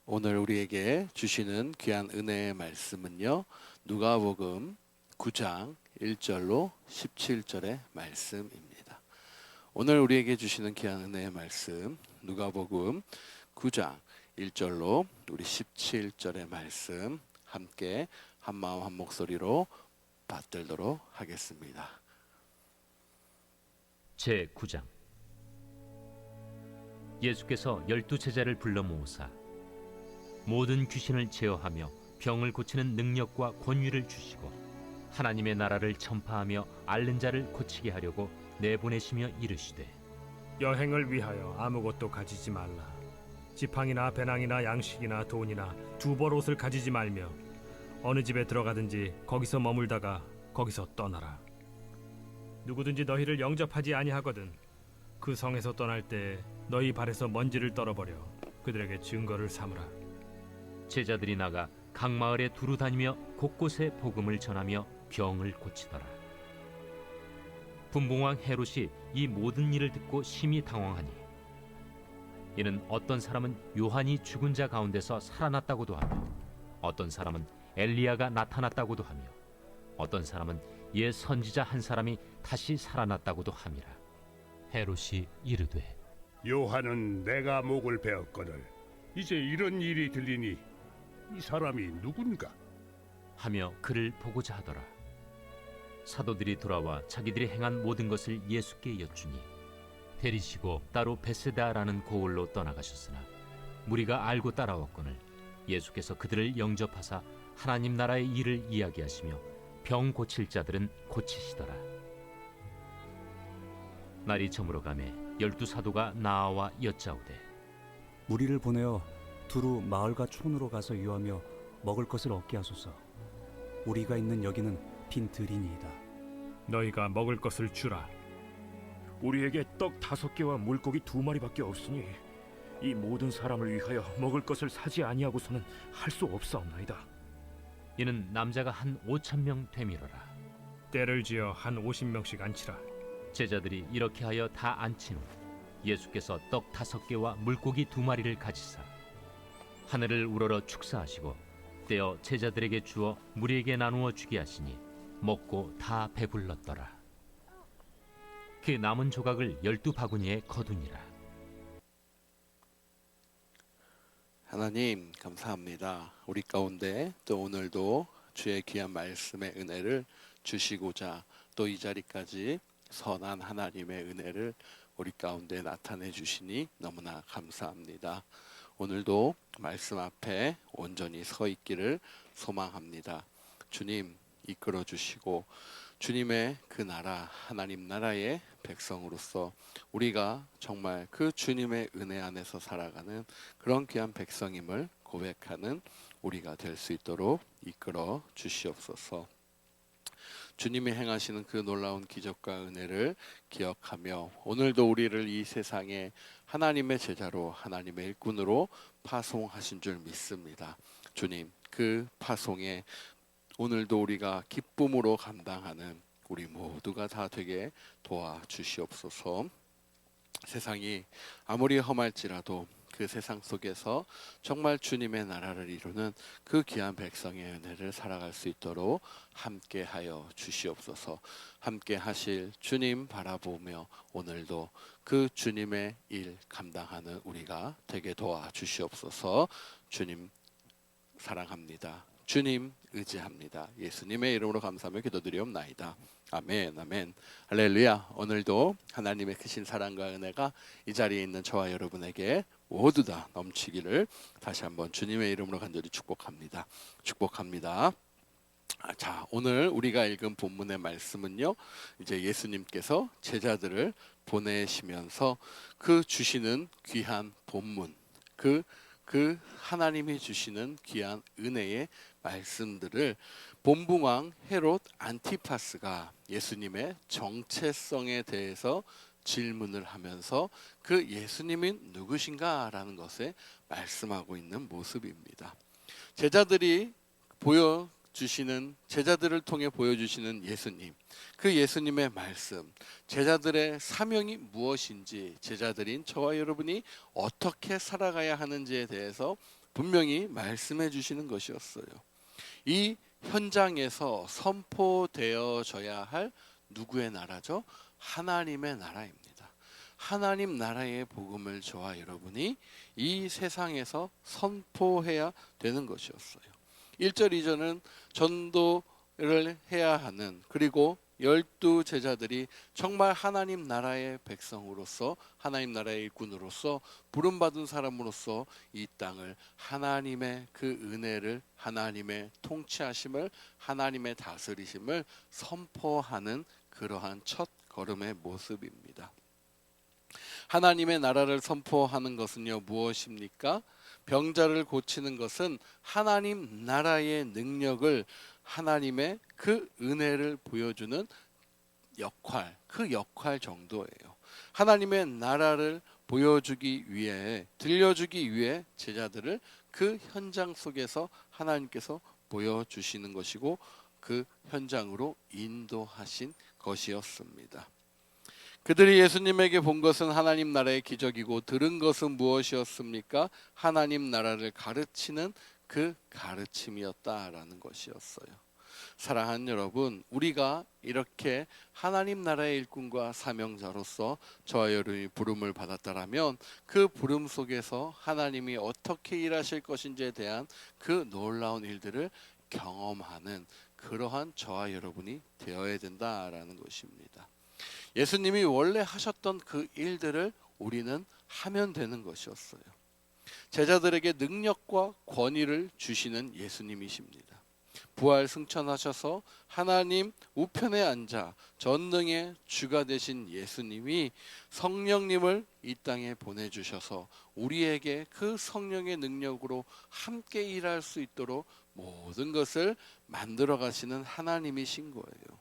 오늘 우리에게 주시는 귀한 은혜의 말씀은요. 누가복음 9장 1절로 17절의 말씀입니다. 오늘 우리에게 주시는 귀한 은혜의 말씀 누가복음 9장 1절로 우리 17절의 말씀 함께 한마음 한 목소리로 받들도록 하겠습니다. 제9장 예수께서 12제자를 불러 모으사 모든 귀신을 제어하며 병을 고치는 능력과 권위를 주시고 하나님의 나라를 전파하며 앓는 자를 고치게 하려고 내보내시며 이르시되 여행을 위하여 아무것도 가지지 말라. 지팡이나 배낭이나 양식이나 돈이나 두벌 옷을 가지지 말며 어느 집에 들어가든지 거기서 머물다가 거기서 떠나라. 누구든지 너희를 영접하지 아니하거든 그 성에서 떠날 때 너희 발에서 먼지를 떨어버려 그들에게 증거를 삼으라. 제자들이 나가 각 마을에 두루 다니며 곳곳에 복음을 전하며 병을 고치더라. 분봉왕 헤롯이 이 모든 일을 듣고 심히 당황하니 이는 어떤 사람은 요한이 죽은 자 가운데서 살아났다고도 하며 어떤 사람은 엘리야가 나타났다고도 하며 어떤 사람은 옛 선지자 한 사람이 다시 살아났다고도 함이라. 헤롯이 이르되 요한은 내가 목을 베었거늘 이제 이런 일이 들리니 이 사람이 누군가? 하며 그를 보고자 하더라. 사도들이 돌아와 자기들이 행한 모든 것을 예수께 여쭈니 데리시고 따로 베세다라는 고을로 떠나가셨으나 무리가 알고 따라왔거늘 예수께서 그들을 영접하사 하나님 나라의 일을 이야기하시며 병 고칠 자들은 고치시더라. 날이 저물어 가매 12사도가 나아와 여짜오되 우리를 보내어 두루 마을과 촌으로 가서 유하며 먹을 것을 얻게 하소서. 우리가 있는 여기는 빈 들이니이다. 너희가 먹을 것을 주라. 우리에게 떡 5개와 물고기 2마리밖에 없으니 이 모든 사람을 위하여 먹을 것을 사지 아니하고서는 할 수 없사옵나이다. 이는 남자가 한 5,000명 되밀어라. 때를 지어 한 50명씩 앉히라. 제자들이 이렇게 하여 다 앉힌 후 예수께서 떡 5개와 물고기 2마리를 가지사 하늘을 우러러 축사하시고 떼어 제자들에게 주어 무리에게 나누어 주게 하시니 먹고 다 배불렀더라. 그 남은 조각을 12바구니에 거두니라. 하나님 감사합니다. 우리 가운데 또 오늘도 주의 귀한 말씀의 은혜를 주시고자 또 이 자리까지 선한 하나님의 은혜를 우리 가운데 나타내 주시니 너무나 감사합니다. 오늘도 말씀 앞에 온전히 서 있기를 소망합니다. 주님 이끌어 주시고 주님의 그 나라 하나님 나라의 백성으로서 우리가 정말 그 주님의 은혜 안에서 살아가는 그런 귀한 백성임을 고백하는 우리가 될 수 있도록 이끌어 주시옵소서. 주님이 행하시는 그 놀라운 기적과 은혜를 기억하며 오늘도 우리를 이 세상에 하나님의 제자로 하나님의 일꾼으로 파송하신 줄 믿습니다. 주님 그 파송에 오늘도 우리가 기쁨으로 감당하는 우리 모두가 다 되게 도와주시옵소서. 세상이 아무리 험할지라도 그 세상 속에서 정말 주님의 나라를 이루는 그 귀한 백성의 은혜를 살아갈 수 있도록 함께하여 주시옵소서. 함께 하실 주님 바라보며 오늘도 그 주님의 일 감당하는 우리가 되게 도와주시옵소서. 주님 사랑합니다. 주님 의지합니다. 예수님의 이름으로 감사하며 기도드리옵나이다. 아멘 아멘 할렐루야. 오늘도 하나님의 크신 사랑과 은혜가 이 자리에 있는 저와 여러분에게 모두 다 넘치기를 다시 한번 주님의 이름으로 간절히 축복합니다. 축복합니다. 자, 오늘 우리가 읽은 본문의 말씀은요, 이제 예수님께서 제자들을 보내시면서 그 주시는 귀한 본문, 그 하나님이 주시는 귀한 은혜의 말씀들을 본붕왕 헤롯 안티파스가 예수님의 정체성에 대해서 질문을 하면서 그 예수님이 누구신가라는 것에 말씀하고 있는 모습입니다. 제자들이 제자들을 통해 보여주시는 예수님, 그 예수님의 말씀, 제자들의 사명이 무엇인지, 제자들인 저와 여러분이 어떻게 살아가야 하는지에 대해서 분명히 말씀해 주시는 것이었어요. 이 현장에서 선포되어져야 할 누구의 나라죠? 하나님의 나라입니다. 하나님 나라의 복음을 저와 여러분이 이 세상에서 선포해야 되는 것이었어요. 1절 2절은 전도를 해야 하는, 그리고 12 제자들이 정말 하나님 나라의 백성으로서, 하나님 나라의 일꾼으로서, 부름받은 사람으로서 이 땅을 하나님의 그 은혜를, 하나님의 통치하심을, 하나님의 다스리심을 선포하는 그러한 첫 걸음의 모습입니다. 하나님의 나라를 선포하는 것은요, 무엇입니까? 병자를 고치는 것은 하나님 나라의 능력을, 하나님의 그 은혜를 보여주는 역할, 그 역할 정도예요. 하나님의 나라를 보여주기 위해, 들려주기 위해 제자들을 그 현장 속에서 하나님께서 보여주시는 것이고 그 현장으로 인도하신 것이었습니다. 그들이 예수님에게 본 것은 하나님 나라의 기적이고 들은 것은 무엇이었습니까? 하나님 나라를 가르치는 그 가르침이었다라는 것이었어요. 사랑하는 여러분, 우리가 이렇게 하나님 나라의 일꾼과 사명자로서 저와 여러분이 부름을 받았다라면 그 부름 속에서 하나님이 어떻게 일하실 것인지에 대한 그 놀라운 일들을 경험하는 그러한 저와 여러분이 되어야 된다라는 것입니다. 예수님이 원래 하셨던 그 일들을 우리는 하면 되는 것이었어요. 제자들에게 능력과 권위를 주시는 예수님이십니다. 부활 승천하셔서 하나님 우편에 앉아 전능의 주가 되신 예수님이 성령님을 이 땅에 보내주셔서 우리에게 그 성령의 능력으로 함께 일할 수 있도록 모든 것을 만들어 가시는 하나님이신 거예요.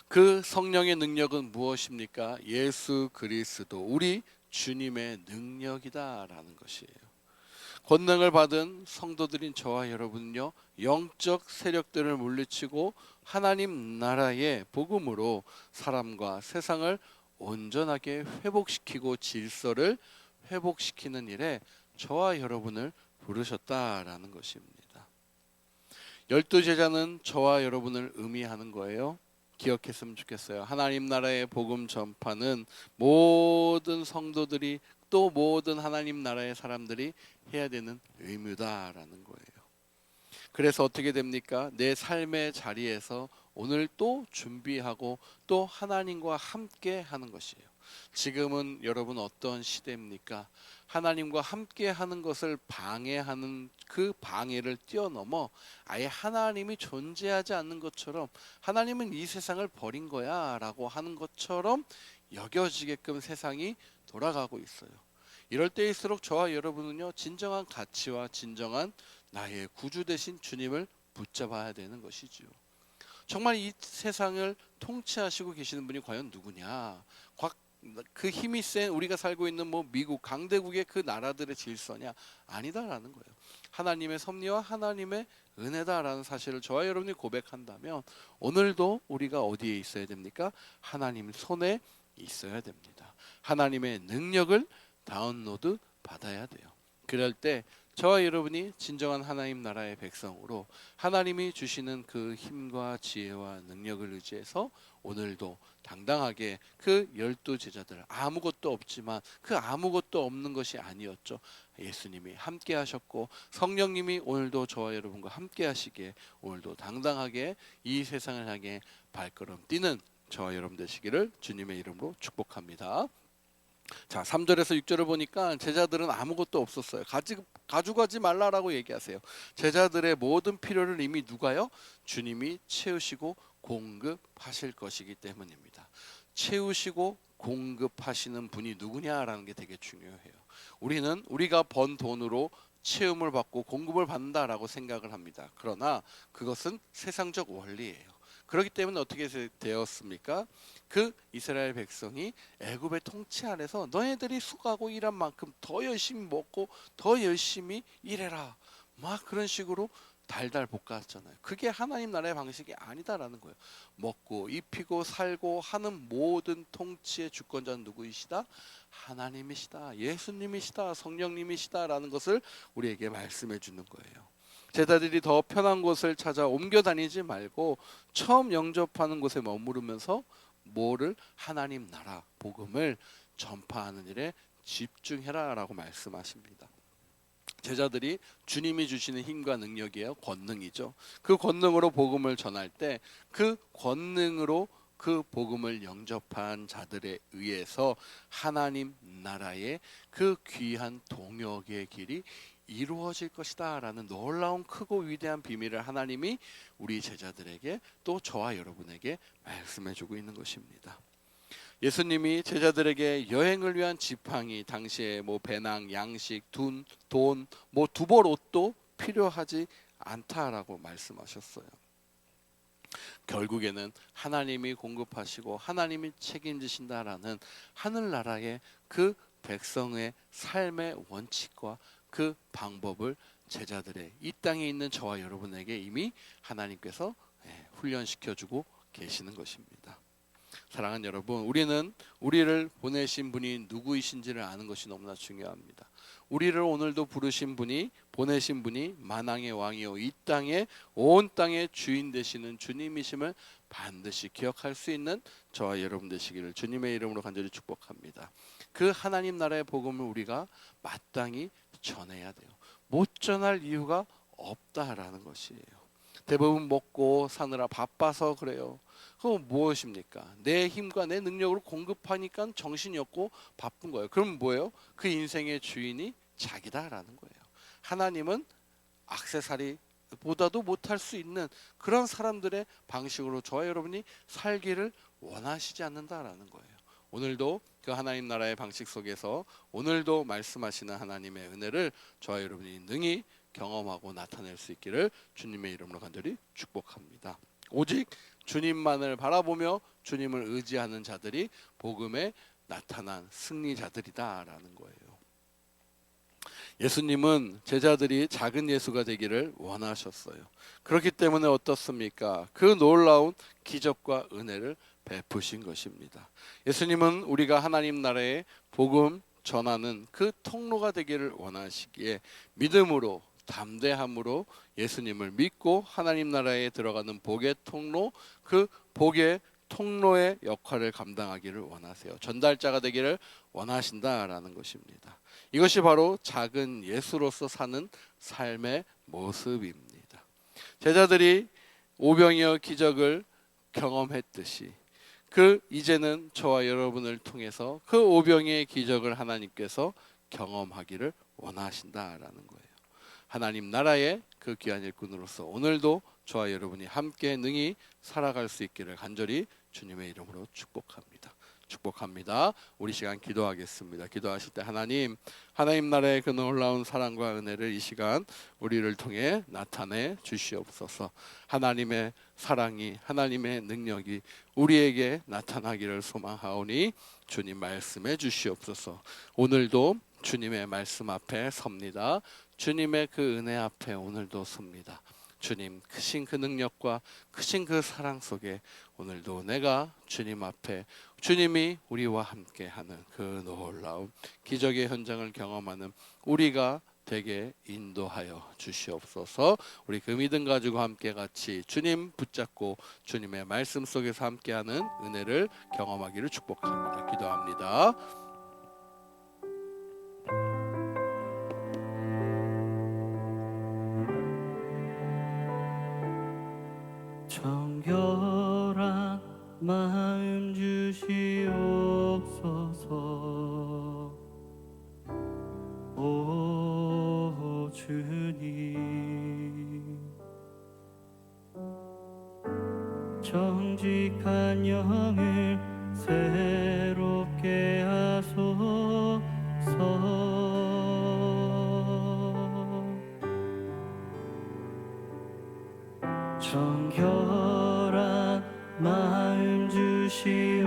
그 성령의 능력은 무엇입니까? 예수 그리스도, 우리 주님의 능력이다라는 것이에요. 권능을 받은 성도들인 저와 여러분은요, 영적 세력들을 물리치고 하나님 나라의 복음으로 사람과 세상을 온전하게 회복시키고 질서를 회복시키는 일에 저와 여러분을 부르셨다라는 것입니다. 12 제자는 저와 여러분을 의미하는 거예요. 기억했으면 좋겠어요. 하나님 나라의 복음 전파는 모든 성도들이, 또 모든 하나님 나라의 사람들이 해야 되는 의무다라는 거예요. 그래서 어떻게 됩니까? 내 삶의 자리에서 오늘 또 준비하고 또 하나님과 함께 하는 것이에요. 지금은 여러분 어떤 시대입니까? 하나님과 함께 하는 것을 방해하는 그 방해를 뛰어넘어 아예 하나님이 존재하지 않는 것처럼, 하나님은 이 세상을 버린 거야 라고 하는 것처럼 여겨지게끔 세상이 돌아가고 있어요. 이럴 때일수록 저와 여러분은요, 진정한 가치와 진정한 나의 구주 되신 주님을 붙잡아야 되는 것이지요. 정말 이 세상을 통치하시고 계시는 분이 과연 누구냐? 그 힘이 센 우리가 살고 있는 뭐 미국, 강대국의 그 나라들의 질서냐? 아니다라는 거예요. 하나님의 섭리와 하나님의 은혜다라는 사실을 저와 여러분이 고백한다면 오늘도 우리가 어디에 있어야 됩니까? 하나님 손에 있어야 됩니다. 하나님의 능력을 다운로드 받아야 돼요. 그럴 때 저와 여러분이 진정한 하나님 나라의 백성으로 하나님이 주시는 그 힘과 지혜와 능력을 의지해서 오늘도 당당하게 그 12 제자들, 아무것도 없지만 그 아무것도 없는 것이 아니었죠. 예수님이 함께 하셨고 성령님이 오늘도 저와 여러분과 함께 하시기에 오늘도 당당하게 이 세상을 향해 발걸음 뛰는 저와 여러분 되시기를 주님의 이름으로 축복합니다. 자, 3절에서 6절을 보니까 제자들은 아무것도 없었어요. 가져가지 말라라고 얘기하세요. 제자들의 모든 필요를 이미 누가요? 주님이 채우시고 공급하실 것이기 때문입니다. 채우시고 공급하시는 분이 누구냐라는 게 되게 중요해요. 우리는 우리가 번 돈으로 채움을 받고 공급을 받는다라고 생각을 합니다. 그러나 그것은 세상적 원리예요. 그렇기 때문에 어떻게 되었습니까? 그 이스라엘 백성이 애굽의 통치 안에서 너희들이 수고하고 일한 만큼 더 열심히 먹고 더 열심히 일해라, 막 그런 식으로 달달 볶았잖아요. 그게 하나님 나라의 방식이 아니다라는 거예요. 먹고 입히고 살고 하는 모든 통치의 주권자는 누구이시다? 하나님이시다. 예수님이시다. 성령님이시다라는 것을 우리에게 말씀해 주는 거예요. 제자들이 더 편한 곳을 찾아 옮겨 다니지 말고 처음 영접하는 곳에 머무르면서 뭐를? 하나님 나라 복음을 전파하는 일에 집중해라라고 말씀하십니다. 제자들이 주님이 주시는 힘과 능력이에요. 권능이죠. 그 권능으로 복음을 전할 때 그 권능으로 그 복음을 영접한 자들에 의해서 하나님 나라의 그 귀한 동역의 길이 이루어질 것이다 라는 놀라운 크고 위대한 비밀을 하나님이 우리 제자들에게 또 저와 여러분에게 말씀해 주고 있는 것입니다. 예수님이 제자들에게 여행을 위한 지팡이, 당시에 뭐 배낭, 양식, 돈, 뭐 두 벌 옷도 필요하지 않다라고 말씀하셨어요. 결국에는 하나님이 공급하시고 하나님이 책임지신다라는 하늘나라의 그 백성의 삶의 원칙과 그 방법을 제자들의 이 땅에 있는 저와 여러분에게 이미 하나님께서 훈련시켜주고 계시는 것입니다. 사랑하는 여러분, 우리는 우리를 보내신 분이 누구이신지를 아는 것이 너무나 중요합니다. 우리를 오늘도 부르신 분이, 보내신 분이 만왕의 왕이요 이 땅에 온 땅의 주인 되시는 주님이심을 반드시 기억할 수 있는 저와 여러분 되시기를 주님의 이름으로 간절히 축복합니다. 그 하나님 나라의 복음을 우리가 마땅히 전해야 돼요. 못 전할 이유가 없다라는 것이에요. 대부분 먹고 사느라 바빠서 그래요. 그건 무엇입니까? 내 힘과 내 능력으로 공급하니까 정신이 없고 바쁜 거예요. 그럼 뭐예요? 그 인생의 주인이 자기다라는 거예요. 하나님은 액세서리 보다도 못할 수 있는 그런 사람들의 방식으로 저와 여러분이 살기를 원하시지 않는다라는 거예요. 오늘도 그 하나님 나라의 방식 속에서 오늘도 말씀하시는 하나님의 은혜를 저와 여러분이 능히 경험하고 나타낼 수 있기를 주님의 이름으로 간절히 축복합니다. 오직 주님만을 바라보며 주님을 의지하는 자들이 복음에 나타난 승리자들이다라는 거예요. 예수님은 제자들이 작은 예수가 되기를 원하셨어요. 그렇기 때문에 어떻습니까? 그 놀라운 기적과 은혜를 베푸신 것입니다. 예수님은 우리가 하나님 나라의 복음 전하는 그 통로가 되기를 원하시기에 믿음으로 담대함으로 예수님을 믿고 하나님 나라에 들어가는 복의 통로, 그 복의 통로의 역할을 감당하기를 원하세요. 전달자가 되기를 원하신다라는 것입니다. 이것이 바로 작은 예수로서 사는 삶의 모습입니다. 제자들이 오병이어 기적을 경험했듯이 이제는 저와 여러분을 통해서 그 오병이의 기적을 하나님께서 경험하기를 원하신다라는 거예요. 하나님 나라의 그 귀한 일꾼으로서 오늘도 저와 여러분이 함께 능히 살아갈 수 있기를 간절히 주님의 이름으로 축복합니다. 축복합니다. 우리 시간 기도하겠습니다. 기도하실 때 하나님 나라의 그 놀라운 사랑과 은혜를 이 시간 우리를 통해 나타내 주시옵소서. 하나님의 사랑이, 하나님의 능력이 우리에게 나타나기를 소망하오니 주님 말씀해 주시옵소서. 오늘도 주님의 말씀 앞에 섭니다. 주님의 그 은혜 앞에 오늘도 섭니다. 주님 크신 그 능력과 크신 그 사랑 속에 오늘도 내가 주님 앞에 주님이 우리와 함께하는 그 놀라운 기적의 현장을 경험하는 우리가 되게 인도하여 주시옵소서. 우리 그 믿음 가지고 함께 같이 주님 붙잡고 주님의 말씀 속에서 함께하는 은혜를 경험하기를 축복합니다. 기도합니다. 정결한 마음 주시옵소서. 오 주님, 정직한 영을 새롭게 하소서. 정결한 마음 주시옵소서.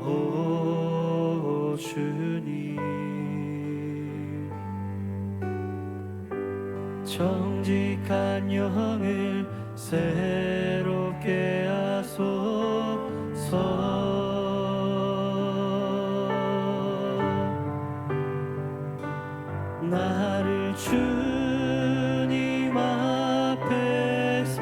오 주님, 정직한 영을 새롭게 하소서. 나를 주님 앞에서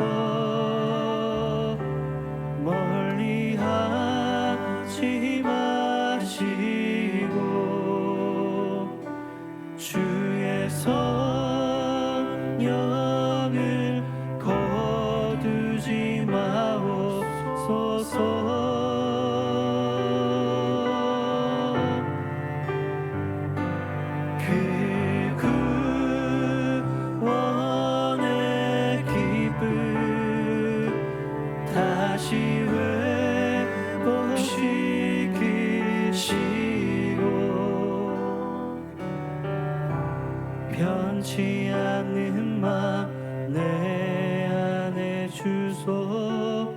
멀리 하지 마시고 주의 성령을 거두지 마옵소서. 그 구원의 기쁨 다시 회복시키시고 변치 않는 맘 내 안에 주소서.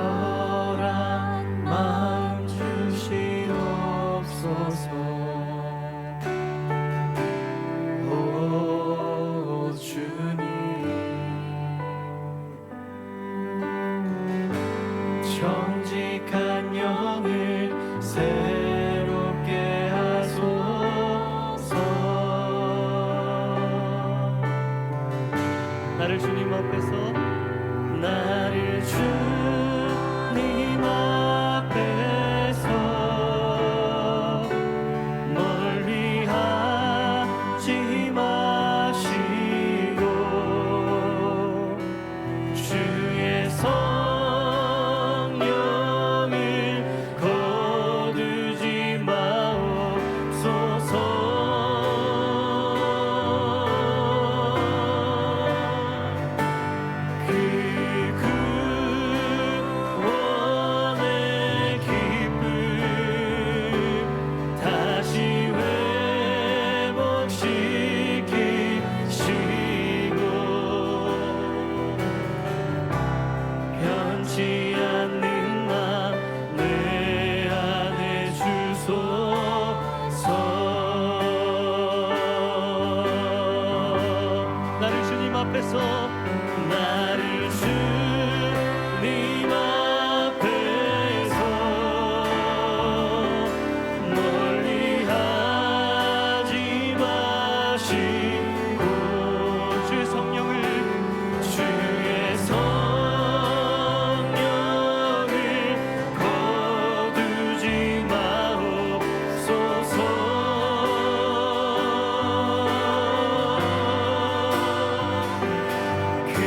정결한 마음 주시옵소서. 오 주님, 정직한 영을 새롭게 하소서. 나를 주님 앞에서 나를 주님 앞에서 멀리 하지 마시고 주의 성령을 거두지 마옵소서. 그 구원의 기쁨 다시 회복시키시고 변치 않는 맘 내 안에 주소서. 나를 주님 앞에서 나를 주님 앞에서 멀리 하지 마시고 주의 성령을 거두지 마옵소서. 그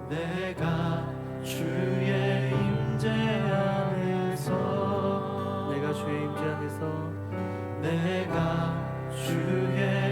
내가 주의 임재 안에서 내가 주의 임재 안에서 내가 주의